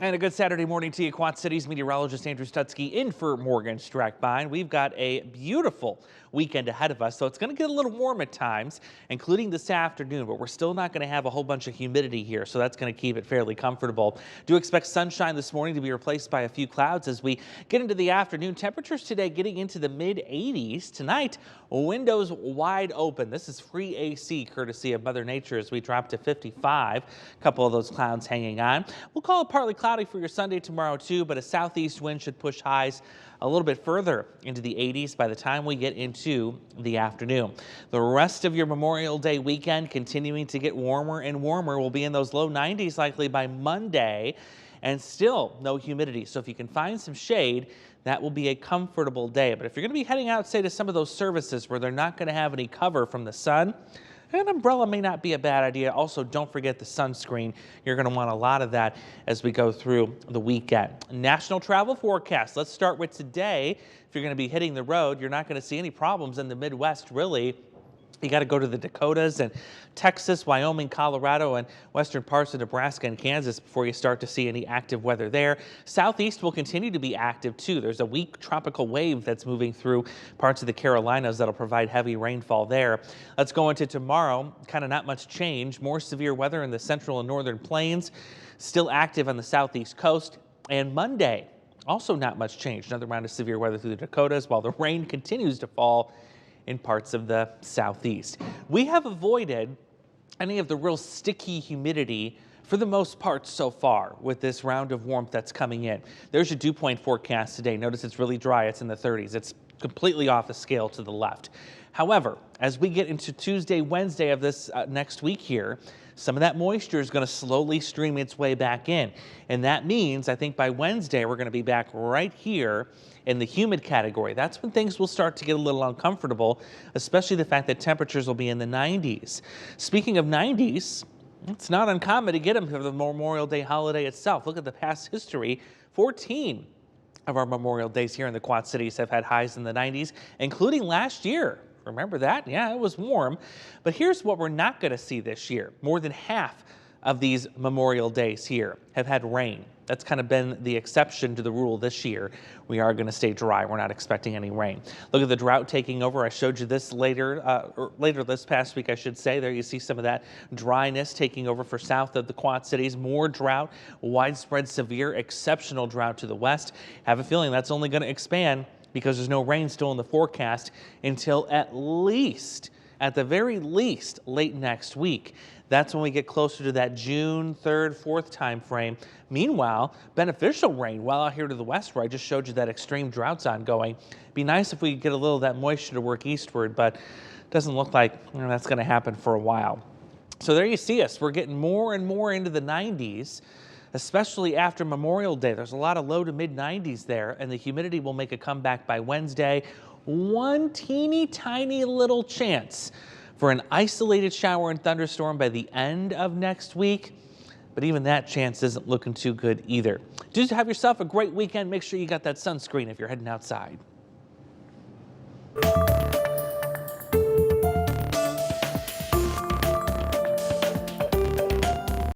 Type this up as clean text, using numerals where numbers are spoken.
And a good Saturday morning to you, Quad Cities meteorologist Andrew Stutzky in for Morgan Strackbine. We've got a beautiful weekend ahead of us, so it's going to get a little warm at times, including this afternoon, but we're still not going to have a whole bunch of humidity here, so that's going to keep it fairly comfortable. Do expect sunshine this morning to be replaced by a few clouds as we get into the afternoon. Temperatures today getting into the mid-80s. Tonight, windows wide open. This is free AC courtesy of Mother Nature as we drop to 55. A couple of those clouds hanging on. We'll call it partly cloudy for your Sunday tomorrow too, but a southeast wind should push highs a little bit further into the 80s by the time we get into the afternoon. The rest of your Memorial Day weekend continuing to get warmer and warmer. We'll be in those low 90s likely by Monday, and still no humidity. So if you can find some shade, that will be a comfortable day. But if you're going to be heading out, say, to some of those services where they're not going to have any cover from the sun, an umbrella may not be a bad idea. Also, don't forget the sunscreen. You're going to want a lot of that as we go through the weekend. National travel forecast. Let's start with today. If you're going to be hitting the road, you're not going to see any problems in the Midwest, really. You got to go to the Dakotas and Texas, Wyoming, Colorado, and western parts of Nebraska and Kansas before you start to see any active weather there. Southeast will continue to be active too. There's a weak tropical wave that's moving through parts of the Carolinas that'll provide heavy rainfall there. Let's go into tomorrow. Kind of not much change. More severe weather in the central and northern plains. Still active on the southeast coast. And Monday, also not much change. Another round of severe weather through the Dakotas while the rain continues to fall in parts of the southeast. We have avoided any of the real sticky humidity for the most part so far with this round of warmth that's coming in. There's your dew point forecast today. Notice it's really dry. It's in the 30s. It's completely off the scale to the left. However, as we get into Tuesday, Wednesday of this next week here, some of that moisture is going to slowly stream its way back in. And that means, I think by Wednesday, we're going to be back right here in the humid category. That's when things will start to get a little uncomfortable, especially the fact that temperatures will be in the 90s. Speaking of 90s, it's not uncommon to get them for the Memorial Day holiday itself. Look at the past history. 14 of our Memorial Days here in the Quad Cities have had highs in the 90s, including last year. Remember that? Yeah, it was warm. But here's what we're not going to see this year. More than half of these Memorial Days here have had rain. That's kind of been the exception to the rule this year. We are going to stay dry. We're not expecting any rain. Look at the drought taking over. I showed you this later this past week, I should say. There you see some of that dryness taking over for south of the Quad Cities. More drought, widespread, severe, exceptional drought to the west. Have a feeling that's only going to expand because there's no rain still in the forecast until at the very least, late next week. That's when we get closer to that June 3rd, 4th time frame. Meanwhile, beneficial rain well out here to the west where I just showed you that extreme drought's ongoing. Be nice if we could get a little of that moisture to work eastward, but it doesn't look like that's going to happen for a while. So there you see us. We're getting more and more into the 90s. Especially after Memorial Day. There's a lot of low to mid 90s there, and the humidity will make a comeback by Wednesday. One teeny tiny little chance for an isolated shower and thunderstorm by the end of next week, but even that chance isn't looking too good either. Just have yourself a great weekend. Make sure you got that sunscreen if you're heading outside.